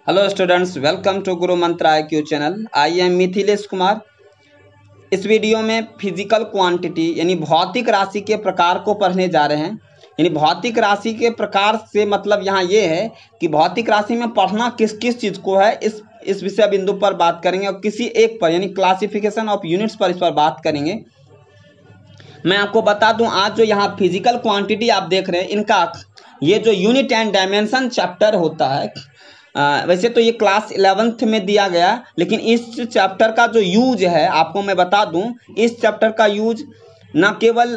Hello students, welcome to गुरु मंत्र IQ channel. I am Mithilesh Kumar. इस video में फिजिकल क्वांटिटी यानी भौतिक राशि के प्रकार को पढ़ने जा रहे हैं। यानी भौतिक राशि के प्रकार से मतलब यहाँ ये है कि भौतिक राशि में पढ़ना किस किस चीज़ को है, इस विषय बिंदु पर बात करेंगे और किसी एक पर यानी क्लासिफिकेशन ऑफ यूनिट्स पर इस पर बात करेंगे। मैं आपको बता दूं, आज जो यहाँ फिजिकल क्वांटिटी आप देख रहे हैं, इनका ये जो यूनिट एंड डायमेंशन चैप्टर होता है, वैसे तो ये क्लास 11th में दिया गया, लेकिन इस चैप्टर का जो यूज है आपको मैं बता दूं, इस चैप्टर का यूज ना केवल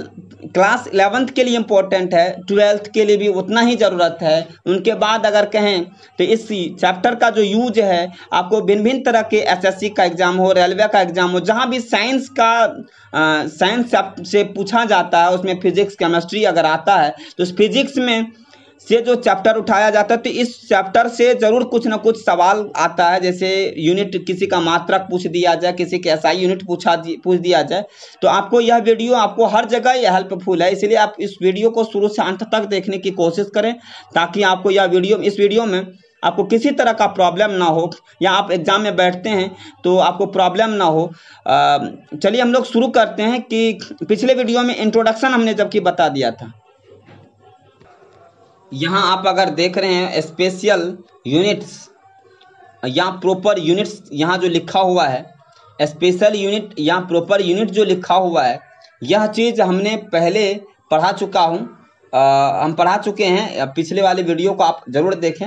क्लास 11th के लिए इम्पोर्टेंट है, 12th के लिए भी उतना ही ज़रूरत है। उनके बाद अगर कहें तो इस चैप्टर का जो यूज है आपको भिन्न भिन्न तरह के SSC का एग्जाम हो, रेलवे का एग्जाम हो, जहाँ भी साइंस से पूछा जाता है, उसमें फिजिक्स केमिस्ट्री अगर आता है तो उस फिजिक्स में से जो चैप्टर उठाया जाता है तो इस चैप्टर से जरूर कुछ ना कुछ सवाल आता है। जैसे यूनिट किसी का मात्रक पूछ दिया जाए, किसी के SI यूनिट पूछ दिया जाए, तो आपको यह वीडियो आपको हर जगह यह हेल्पफुल है। इसलिए आप इस वीडियो को शुरू से अंत तक देखने की कोशिश करें ताकि आपको इस वीडियो में आपको किसी तरह का प्रॉब्लम ना हो, या आप एग्जाम में बैठते हैं तो आपको प्रॉब्लम ना हो। चलिए हम लोग शुरू करते हैं कि पिछले वीडियो में इंट्रोडक्शन हमने जबकि बता दिया था। यहाँ आप अगर देख रहे हैं स्पेशल यूनिट्स या प्रॉपर यूनिट्स, यहाँ जो लिखा हुआ है स्पेशल यूनिट या प्रॉपर यूनिट जो लिखा हुआ है, यह चीज़ हमने पहले पढ़ा चुका हूँ। हम पढ़ा चुके हैं। पिछले वाले वीडियो को आप ज़रूर देखें,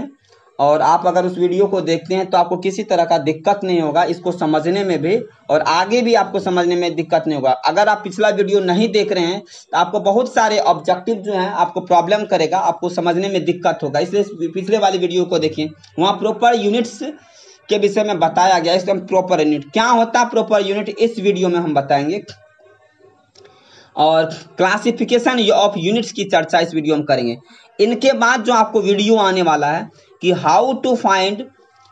और आप अगर उस वीडियो को देखते हैं तो आपको किसी तरह का दिक्कत नहीं होगा इसको समझने में भी, और आगे भी आपको समझने में दिक्कत नहीं होगा। अगर आप पिछला वीडियो नहीं देख रहे हैं तो आपको बहुत सारे ऑब्जेक्टिव जो हैं आपको प्रॉब्लम करेगा, आपको समझने में दिक्कत होगा। इसलिए पिछले वाले वीडियो को देखिए, वहाँ प्रॉपर यूनिट्स के विषय में बताया गया। इसमें प्रॉपर यूनिट क्या होता है, प्रॉपर यूनिट इस वीडियो में हम बताएंगे, और क्लासिफिकेशन ऑफ यूनिट्स की चर्चा इस वीडियो में करेंगे। इनके बाद जो आपको वीडियो आने वाला है कि how to find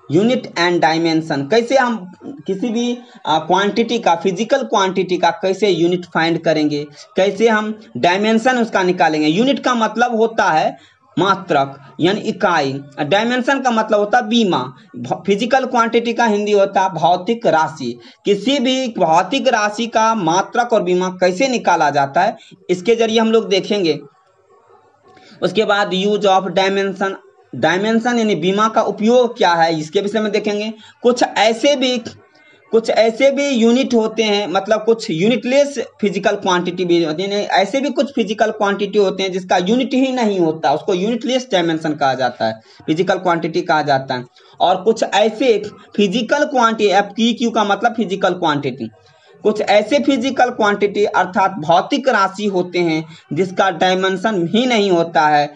unit and dimension, कैसे हम किसी भी क्वांटिटी का, फिजिकल क्वांटिटी का कैसे यूनिट फाइंड करेंगे, कैसे हम डायमेंशन उसका निकालेंगे। यूनिट का मतलब होता है मात्रक यानी इकाई, डायमेंशन का मतलब होता है बीमा। फिजिकल क्वांटिटी का हिंदी होता है भौतिक राशि। किसी भी भौतिक राशि का मात्रक और बीमा कैसे निकाला जाता है, इसके जरिए हम लोग देखेंगे। उसके बाद यूज ऑफ डायमेंशन यानी बीमा का उपयोग क्या है, इसके विषय में देखेंगे। कुछ ऐसे भी यूनिट होते हैं, मतलब कुछ यूनिटलेस फिजिकल क्वांटिटी भी होती है। ऐसे भी कुछ फिजिकल क्वांटिटी होते हैं जिसका यूनिट ही नहीं होता, उसको यूनिटलेस डायमेंशन कहा जाता है, फिजिकल क्वांटिटी कहा जाता है। और कुछ ऐसे फिजिकल क्वांटिटी, FQ का मतलब फिजिकल क्वांटिटी, कुछ ऐसे फिजिकल क्वांटिटी अर्थात भौतिक राशि होते हैं जिसका डायमेंशन ही नहीं होता है।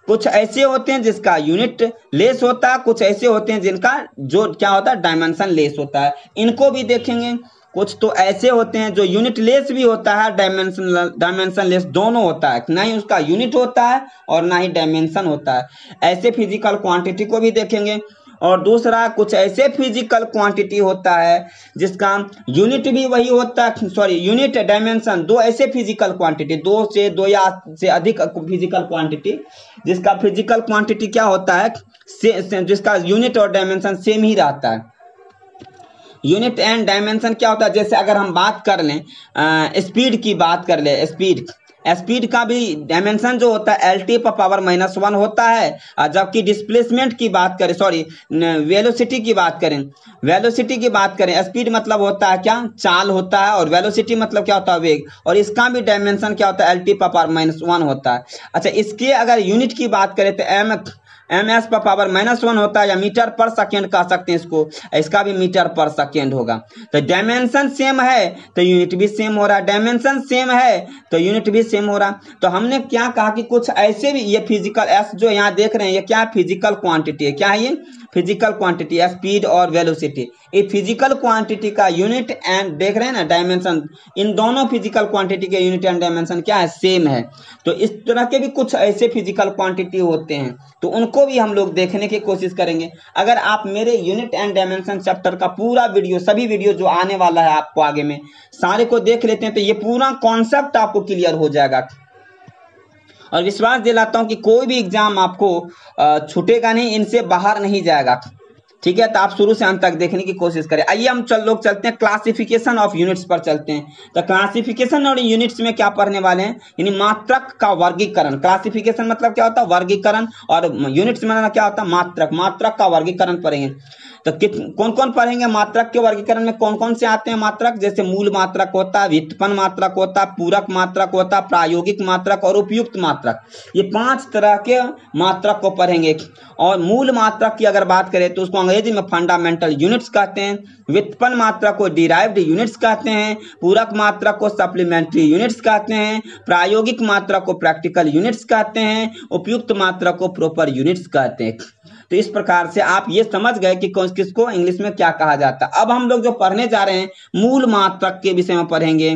कुछ ऐसे होते हैं जिसका यूनिट लेस होता है, कुछ ऐसे होते हैं जिनका जो क्या होता है डायमेंशन लेस होता है। इनको भी देखेंगे। कुछ तो ऐसे होते हैं जो यूनिट लेस भी होता है, डायमेंशन लेस दोनों होता है, ना ही उसका यूनिट होता है और ना ही डायमेंशन होता है। ऐसे फिजिकल क्वांटिटी को भी देखेंगे। और दूसरा, कुछ ऐसे फिजिकल क्वांटिटी होता है जिसका यूनिट भी वही होता है, यूनिट डायमेंशन, दो ऐसे फिजिकल क्वांटिटी, दो या से अधिक फिजिकल क्वांटिटी जिसका फिजिकल क्वांटिटी क्या होता है, जिसका यूनिट और डायमेंशन सेम ही रहता है। यूनिट एंड डायमेंशन क्या होता है, जैसे अगर हम बात कर लें स्पीड की बात कर ले, स्पीड का भी डायमेंशन जो होता है LT⁻⁻1 होता है। जबकि डिस्प्लेसमेंट की बात करें, वेलोसिटी की बात करें, स्पीड मतलब होता है क्या, चाल होता है, और वेलोसिटी मतलब क्या होता है, वेग, और इसका भी डायमेंशन क्या होता है, LT⁻⁻1 होता है। अच्छा, इसके अगर यूनिट की बात करें तो MS⁻⁻1 होता है, या मीटर पर सेकेंड कह सकते हैं इसको, इसका भी मीटर पर सेकेंड होगा। तो डायमेंशन सेम है तो यूनिट भी सेम हो रहा, डायमेंशन सेम है तो यूनिट भी सेम हो रहा। तो हमने क्या कहा कि कुछ ऐसे भी, ये फिजिकल S जो यहाँ देख रहे हैं ये क्या फिजिकल क्वांटिटी है, क्या है ये फिजिकल क्वांटिटी, स्पीड और वेलोसिटी। ये फिजिकल क्वांटिटी का यूनिट एंड देख रहे हैं ना डायमेंशन, इन दोनों फिजिकल क्वांटिटी के यूनिट एंड डायमेंशन क्या है, सेम है। तो इस तरह के भी कुछ ऐसे फिजिकल क्वांटिटी होते हैं, तो उनको भी हम लोग देखने की कोशिश करेंगे। अगर आप मेरे यूनिट एंड डायमेंशन चैप्टर का पूरा वीडियो, सभी वीडियो जो आने वाला है आपको आगे में, सारे को देख लेते हैं तो ये पूरा कॉन्सेप्ट आपको क्लियर हो जाएगा। और विश्वास दिलाता हूं कि कोई भी एग्जाम आपको छूटेगा नहीं, इनसे बाहर नहीं जाएगा। ठीक है, तो आप शुरू से अंत तक देखने की कोशिश करें। आइए हम लोग चलते हैं क्लासिफिकेशन ऑफ यूनिट्स पर चलते हैं। तो क्लासिफिकेशन और यूनिट्स में क्या पढ़ने वाले हैं, यानी मात्रक का वर्गीकरण। क्लासिफिकेशन मतलब क्या होता है, वर्गीकरण, और यूनिट्स में क्या होता है, मात्रक। मात्रक का वर्गीकरण पढ़ेंगे। तो कौन कौन पढ़ेंगे, मात्रक के वर्गीकरण में कौन कौन से आते हैं मात्रक, जैसे मूल मात्रक होता है, व्युत्पन्न मात्रक होता है, पूरक मात्रक होता है, प्रायोगिक मात्रक और उपयुक्त मात्रक। ये 5 तरह के मात्रक को पढ़ेंगे। और मूल मात्रक की अगर बात करें तो उसको अंग्रेजी में फंडामेंटल यूनिट्स कहते हैं, व्युत्पन्न मात्रक को डिराइव्ड यूनिट्स कहते हैं, पूरक मात्रक को सप्लीमेंट्री यूनिट्स कहते हैं, प्रायोगिक मात्रक को प्रैक्टिकल यूनिट्स कहते हैं, उपयुक्त मात्रक को प्रॉपर यूनिट्स कहते हैं। तो इस प्रकार से आप ये समझ गए कि किसको इंग्लिश में क्या कहा जाता है। अब हम लोग जो पढ़ने जा रहे हैं मूल मात्रक के विषय में पढ़ेंगे।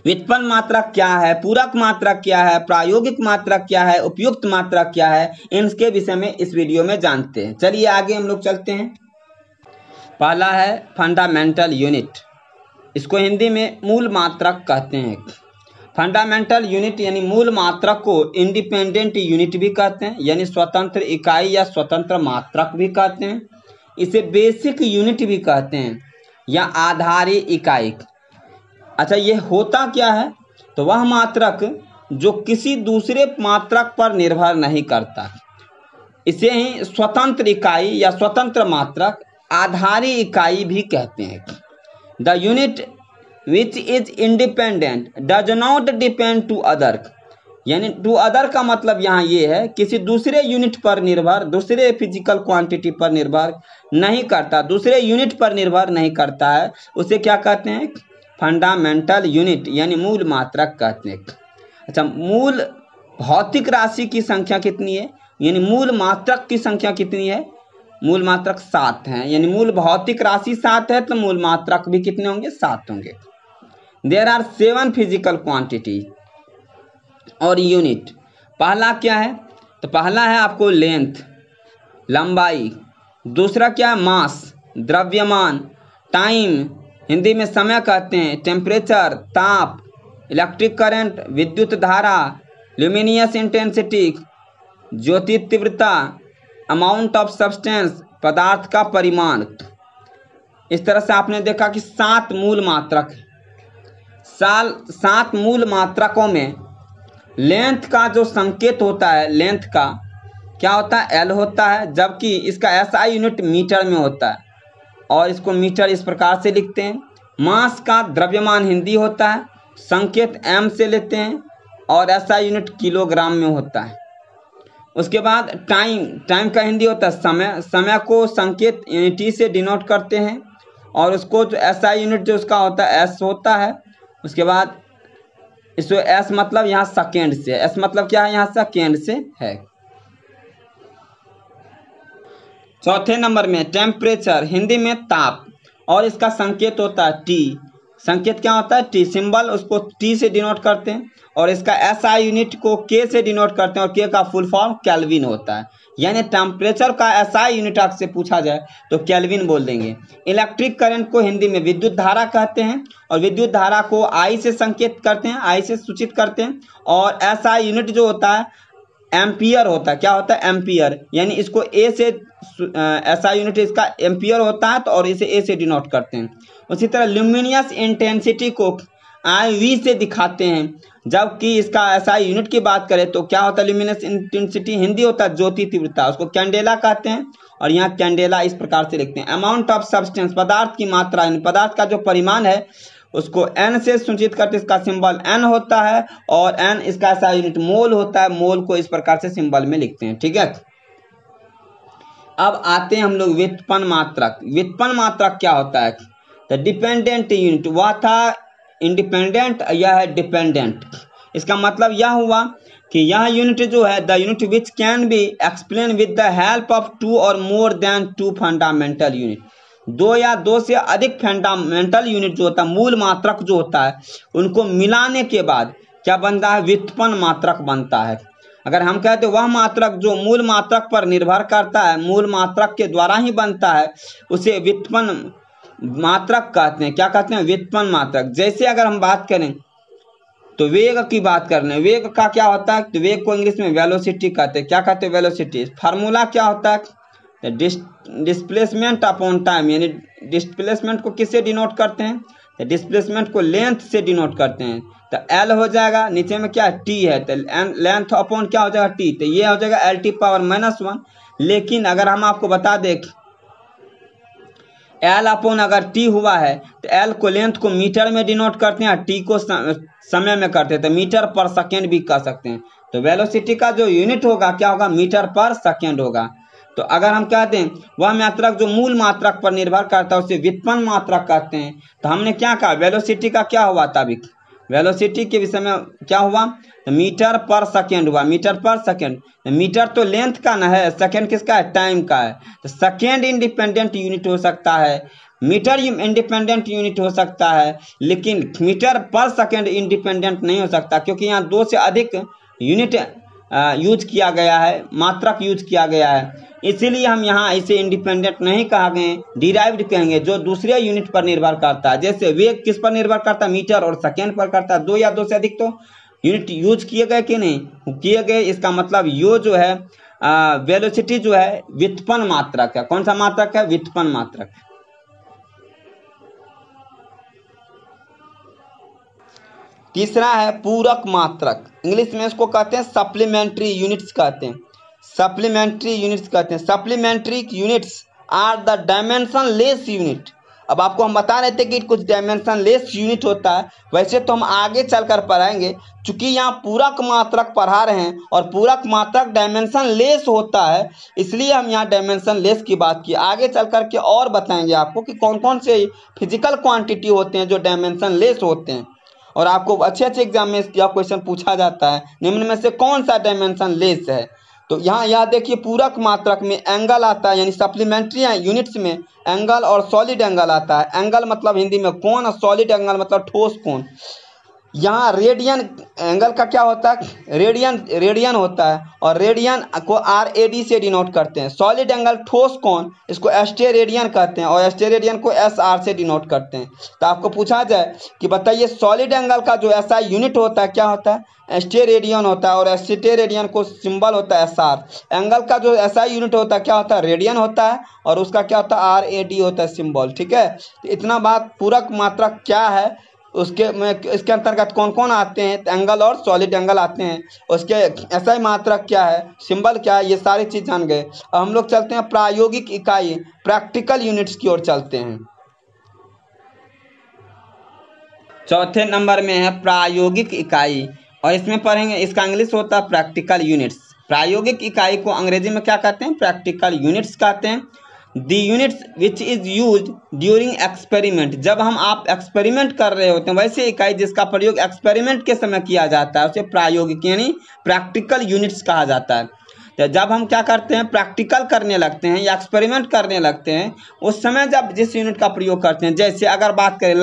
व्युत्पन्न मात्रक क्या है, पूरक मात्रक क्या है, प्रायोगिक मात्रक क्या है, उपयुक्त मात्रक क्या है, इनके विषय में इस वीडियो में जानते हैं। चलिए आगे हम लोग चलते हैं। पहला है फंडामेंटल यूनिट, इसको हिंदी में मूल मात्रक कहते हैं। फंडामेंटल यूनिट यानी मूल मात्रक को इंडिपेंडेंट यूनिट भी कहते हैं, यानी स्वतंत्र इकाई या स्वतंत्र मात्रक भी कहते हैं। इसे बेसिक यूनिट भी कहते हैं या आधारी इकाई। अच्छा, ये होता क्या है, तो वह मात्रक जो किसी दूसरे मात्रक पर निर्भर नहीं करता, इसे ही स्वतंत्र इकाई या स्वतंत्र मात्रक, आधारी इकाई भी कहते हैं। The unit which is independent does not depend to other, यानी टू अदर का मतलब यहाँ ये है किसी दूसरे यूनिट पर निर्भर, दूसरे फिजिकल क्वांटिटी पर निर्भर नहीं करता, दूसरे यूनिट पर निर्भर नहीं करता है, उसे क्या कहते हैं, फंडामेंटल यूनिट यानी मूल मात्रक कहते हैं। अच्छा, मूल भौतिक राशि की संख्या कितनी है, यानी मूल मात्रक की संख्या कितनी है, मूल मात्रक 7 हैं, यानी मूल भौतिक राशि 7 है तो मूल मात्रक भी कितने होंगे, 7 होंगे। देयर आर 7 फिजिकल क्वांटिटी और यूनिट। पहला क्या है, तो पहला है आपको लेंथ, लंबाई। दूसरा क्या है, मास, द्रव्यमान। टाइम, हिंदी में समय कहते हैं। टेम्परेचर, ताप। इलेक्ट्रिक करंट, विद्युत धारा। ल्यूमिनियस इंटेंसिटी, ज्योति तीव्रता। अमाउंट ऑफ सब्सटेंस, पदार्थ का परिमाण। इस तरह से आपने देखा कि 7 मूल मात्रक। 7 मूल मात्रकों में लेंथ का जो संकेत होता है, लेंथ का क्या होता है, एल होता है, जबकि इसका एसआई यूनिट मीटर में होता है और इसको मीटर इस प्रकार से लिखते हैं। मास का द्रव्यमान हिंदी होता है, संकेत एम से लेते हैं और एसआई यूनिट किलोग्राम में होता है। उसके बाद टाइम का हिंदी होता है समय, समय को संकेत टी से डिनोट करते हैं और उसको जो एसआई यूनिट जो उसका होता है एस होता है। उसके बाद इसको एस मतलब यहाँ सेकेंड से, एस मतलब क्या है, यहाँ सेकेंड से है। चौथे नंबर में टेम्परेचर, हिंदी में ताप, और इसका संकेत होता है टी। संकेत क्या होता है, टी, सिंबल उसको टी से डिनोट करते हैं और इसका एसआई यूनिट को के से डिनोट करते हैं और के का फुल फॉर्म केल्विन होता है। यानी टेम्परेचर का एसआई यूनिट आपसे पूछा जाए तो केल्विन बोल देंगे। इलेक्ट्रिक करंट को हिंदी में विद्युत धारा कहते हैं और विद्युत धारा को आई से संकेत करते हैं, आई से सूचित करते हैं। और एसआई यूनिट जो होता है एम्पियर होता है। क्या होता है, एम्पियर, यानी इसको ए से एसआई यूनिट इसका एम्पियर होता है तो और इसे ए से डिनोट करते हैं। उसी तरह ल्यूमिनियस इंटेंसिटी को IV से दिखाते हैं, जबकि इसका एसआई यूनिट की बात करें तो क्या होता है, ल्यूमिनियस इंटेंसिटी हिंदी होता है ज्योति तीव्रता, उसको कैंडेला कहते हैं और यहाँ कैंडेला इस प्रकार से लिखते हैं। अमाउंट ऑफ सब्सटेंस, पदार्थ की मात्रा, पदार्थ का जो परिमाण है उसको N से सूचित करते, इसका सिंबल N होता है और N इसका एसआई यूनिट मोल होता है, मोल को इस प्रकार से सिंबल में लिखते हैं। ठीक है, अब आते हैं हम लोग व्युत्पन्न मात्रक। व्युत्पन्न मात्रक क्या होता है, तो डिपेंडेंट यूनिट, वह था इंडिपेंडेंट, यह है डिपेंडेंट। इसका मतलब यह हुआ कि यह यूनिट जो है, the unit which can be explain with the help of 2 और मोर देन 2 फंडामेंटल यूनिट। 2 या 2 से अधिक फंडामेंटल यूनिट जो होता है, मूल मात्रक जो होता है, उनको मिलाने के बाद क्या बनता है, व्युत्पन्न मात्रक बनता है। अगर हम कहते वह मात्रक जो मूल मात्रक पर निर्भर करता है, मूल मात्रक के द्वारा ही बनता है, उसे व्युत्पन्न मात्रक कहते हैं। क्या कहते हैं, व्युत्पन्न मात्रक। जैसे अगर हम बात करें तो वेग की बात कर रहे हैं, वेग का क्या होता है, तो वेग को इंग्लिश में वेलोसिटी कहते हैं। क्या कहते हैं, वेलोसिटी। फार्मूला क्या होता है, तो डिस्प्लेसमेंट अपॉन टाइम, यानी डिस्प्लेसमेंट को किससे डिनोट करते हैं, तो डिस्प्लेसमेंट को लेंथ से डिनोट करते हैं। तो एल हो जाएगा, नीचे में क्या टी है, तो लेंथ अपॉन क्या हो जाएगा टी, तो ये हो जाएगा एल टी पावर -1। लेकिन अगर हम आपको बता दें एल अपॉन अगर टी हुआ है तो एल को लेंथ को मीटर में डिनोट करते हैं, टी को समय में करते हैं, तो मीटर पर सेकेंड भी कह सकते हैं। तो वेलोसिटी का जो यूनिट होगा क्या होगा, मीटर पर सेकेंड होगा। तो अगर हम कहते हैं वह मात्रक जो मूल मात्रक पर निर्भर करता है उसे व्युत्पन्न मात्रक कहते हैं। तो हमने क्या कहा, वेलोसिटी का क्या हुआ था अभी, वेलोसिटी के विषय में क्या हुआ, तो मीटर पर सेकेंड हुआ, मीटर पर सेकेंड। मीटर तो लेंथ का ना है, सेकेंड किसका है, टाइम का है। तो सेकेंड इंडिपेंडेंट यूनिट हो सकता है, मीटर इंडिपेंडेंट यूनिट हो सकता है, लेकिन मीटर पर सेकेंड इंडिपेंडेंट नहीं हो सकता, क्योंकि यहाँ 2 से अधिक यूनिट यूज किया गया है, मात्रक यूज किया गया है, इसीलिए हम यहाँ इसे इंडिपेंडेंट नहीं कहा गए, डिराइव्ड कहेंगे, जो दूसरे यूनिट पर निर्भर करता है। जैसे वेग किस पर निर्भर करता है, मीटर और सेकेंड पर करता है। 2 या 2 से अधिक तो यूनिट यूज किए गए कि नहीं किए गए, इसका मतलब यो जो है वेलोसिटी जो है व्युत्पन्न मात्रक है। कौन सा मात्रक है, व्युत्पन्न मात्रक। तीसरा है पूरक मात्रक, इंग्लिश में इसको कहते हैं सप्लीमेंट्री यूनिट्स कहते हैं, सप्लीमेंट्री यूनिट्स कहते हैं। Supplementary units are the dimensionless unit. अब आपको हम बता रहे थे कि कुछ डायमेंशन लेस यूनिट होता है, वैसे तो हम आगे चलकर पढ़ाएंगे, चूंकि यहाँ पूरक मात्रक पढ़ा रहे हैं और पूरक मात्रक डायमेंशन लेस होता है, इसलिए हम यहाँ डायमेंशन लेस की बात की। आगे चल करके और बताएंगे आपको कि कौन कौन से फिजिकल क्वांटिटी होते हैं जो डायमेंशन लेस होते हैं, और आपको अच्छे एग्जाम में यह क्वेश्चन पूछा जाता है, निम्न में से कौन सा डायमेंशन लेस है। तो यहाँ देखिए पूरक मात्रक में एंगल आता है, यानी सप्लीमेंट्री यूनिट्स में एंगल और सॉलिड एंगल आता है। एंगल मतलब हिंदी में कोण और सॉलिड एंगल मतलब ठोस कोण। यहाँ रेडियन एंगल का क्या होता है, रेडियन होता है, और रेडियन को RAD से डिनोट करते हैं। सॉलिड एंगल ठोस कोण इसको एस्टेरेडियन कहते हैं, और एस्टेरेडियन को SR से डिनोट करते हैं। तो आपको पूछा जाए कि बताइए सॉलिड एंगल का जो SI यूनिट होता है क्या होता है, एस्टेरेडियन होता है, और एस्टेरेडियन को सिंबल होता है SR। एंगल का जो SI यूनिट होता है क्या होता है, रेडियन होता है, और उसका क्या होता है, RAD होता है सिंबल। ठीक है, तो इतना बात पूरक मात्रक क्या है, उसके में इसके अंतर्गत कौन कौन आते हैं, एंगल और सॉलिड एंगल आते हैं, उसके SI मात्रक क्या है, सिंबल क्या है, ये सारी चीज जान गए। अब हम लोग चलते हैं प्रायोगिक इकाई, प्रैक्टिकल यूनिट्स की ओर चलते हैं। चौथे नंबर में है प्रायोगिक इकाई, और इसमें पढ़ेंगे, इसका इंग्लिश होता है प्रैक्टिकल यूनिट्स। प्रायोगिक इकाई को अंग्रेजी में क्या कहते हैं, प्रैक्टिकल यूनिट्स कहते हैं। The units which is use during experiment, जब हम आप एक्सपेरिमेंट कर रहे होते हैं, वैसे इकाई जिसका प्रयोग एक्सपेरिमेंट के समय किया जाता है उसे प्रायोगिक यानी प्रैक्टिकल यूनिट्स कहा जाता है। तो जब हम क्या करते हैं, प्रैक्टिकल करने लगते हैं या एक्सपेरिमेंट करने लगते हैं, उस समय जब जिस यूनिट का प्रयोग करते हैं, जैसे अगर बात करें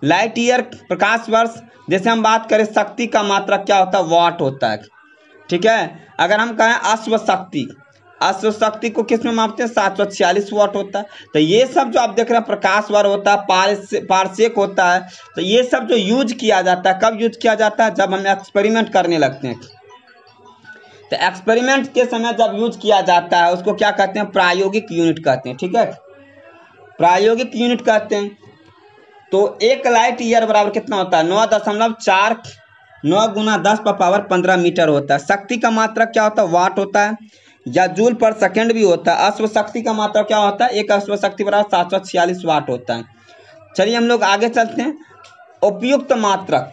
लाइट ईयर प्रकाश वर्ष, जैसे हम बात करें शक्ति का मात्रक क्या होता है, वाट होता है। ठीक है, अगर हम कहें अश्व शक्ति को किस में मापते हैं, 746 वाट होता है। तो ये सब जो आप देख रहे हैं, प्रकाश वर्ष होता है, पारसेक होता है, तो ये सब जो यूज किया जाता है, कब यूज किया जाता है, जब हम एक्सपेरिमेंट करने लगते हैं। तो एक्सपेरिमेंट के समय जब यूज किया जाता है उसको क्या कहते हैं, प्रायोगिक यूनिट कहते हैं। ठीक है, प्रायोगिक यूनिट कहते हैं। तो 1 लाइट ईयर बराबर कितना होता है, 9.4 9 गुना 10⁻15 मीटर होता है। शक्ति का मात्रक क्या होता है, वाट होता है, या जूल पर सेकंड भी होता है। अश्व शक्ति का मात्रक क्या होता है, 1 अश्व शक्ति बराबर 746 वाट होता है। चलिए हम लोग आगे चलते हैं। उपयुक्त मात्रक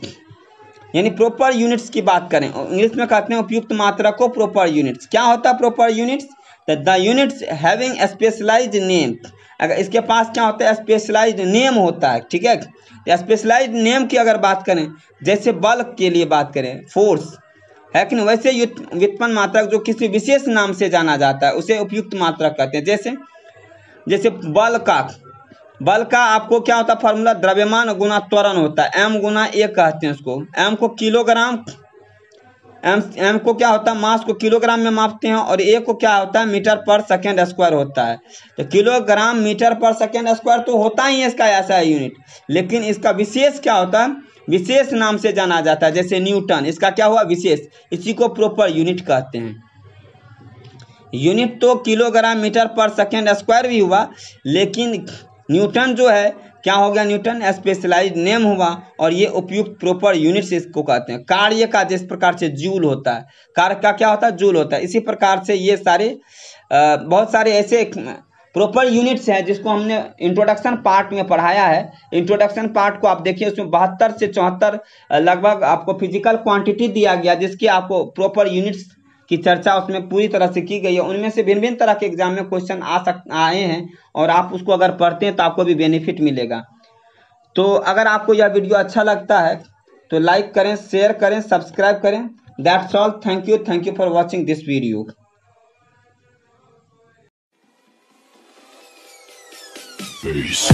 यानी प्रॉपर यूनिट्स की बात करें, इंग्लिश में कहते हैं उपयुक्त मात्रक को प्रॉपर यूनिट्स। क्या होता है proper units, the units having specialised name. अगर इसके पास क्या होता है, स्पेशलाइज्ड नेम होता है। ठीक है, स्पेशलाइज्ड नेम की अगर बात करें, जैसे बल के लिए बात करें, फोर्स है कि नहीं, वैसे व्युत्पन्न मात्रक जो किसी विशेष नाम से जाना जाता है उसे उपयुक्त मात्रक कहते हैं। जैसे बल का आपको क्या होता है फॉर्मूला, द्रव्यमान गुना त्वरण होता है, m गुना a कहते हैं उसको। m को किलोग्राम, m को क्या होता है, मास को किलोग्राम में मापते हैं, और a को क्या होता है, मीटर पर सेकेंड स्क्वायर होता है। तो किलोग्राम मीटर पर सेकेंड स्क्वायर तो होता ही है इसका ऐसा यूनिट, लेकिन इसका विशेष क्या होता है, विशेष नाम से जाना जाता है। जैसे न्यूटन, इसका क्या हुआ विशेष, इसी को प्रॉपर यूनिट कहते हैं। यूनिट तो किलोग्राम मीटर पर सेकेंड स्क्वायर भी हुआ, लेकिन न्यूटन जो है क्या हो गया, न्यूटन स्पेशलाइज्ड नेम हुआ, और ये उपयुक्त प्रॉपर यूनिट्स इसको कहते हैं। कार्य का जिस प्रकार से जूल होता है, कार्य का क्या होता है, जूल होता है, इसी प्रकार से ये सारे बहुत सारे ऐसे प्रॉपर यूनिट्स हैं जिसको हमने इंट्रोडक्शन पार्ट में पढ़ाया है। इंट्रोडक्शन पार्ट को आप देखिए, उसमें 72 से 74 लगभग आपको फिजिकल क्वांटिटी दिया गया, जिसकी आपको प्रॉपर यूनिट्स की चर्चा उसमें पूरी तरह से की गई है। उनमें से भिन्न भिन्न तरह के एग्जाम में क्वेश्चन आए हैं, और आप उसको अगर पढ़ते हैं तो आपको भी बेनिफिट मिलेगा। तो अगर आपको यह वीडियो अच्छा लगता है तो लाइक करें, शेयर करें, सब्सक्राइब करें। That's all. Thank you for watching this video. Peace.